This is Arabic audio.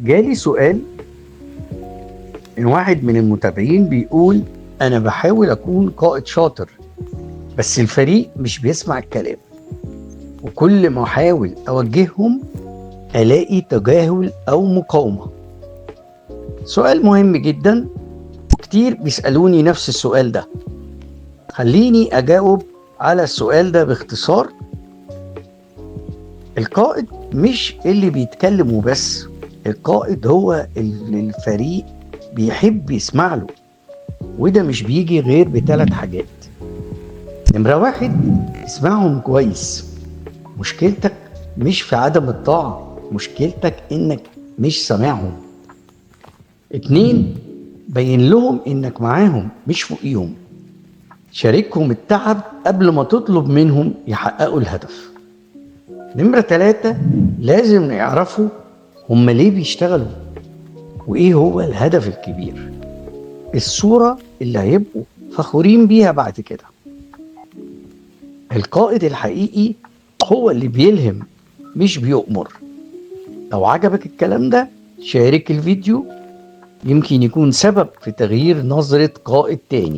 جالي سؤال من واحد من المتابعين بيقول: أنا بحاول أكون قائد شاطر بس الفريق مش بيسمع الكلام، وكل ما أحاول أوجههم ألاقي تجاهل أو مقاومة. سؤال مهم جدا، وكتير بيسألوني نفس السؤال ده. خليني أجاوب على السؤال ده باختصار. القائد مش اللي بيتكلم وبس، القائد هو اللي الفريق بيحب يسمع له، وده مش بيجي غير بثلاث حاجات. نمرة واحد، اسمعهم كويس. مشكلتك مش في عدم الطاعة، مشكلتك انك مش سامعهم. اتنين، بين لهم انك معاهم مش فوقيهم. شاركهم التعب قبل ما تطلب منهم يحققوا الهدف. نمرة تلاتة، لازم يعرفوا هم ليه بيشتغلوا وايه هو الهدف الكبير، الصورة اللي هيبقوا فخورين بيها بعد كده. القائد الحقيقي هو اللي بيلهم مش بيؤمر. لو عجبك الكلام ده شارك الفيديو، يمكن يكون سبب في تغيير نظرة قائد تاني.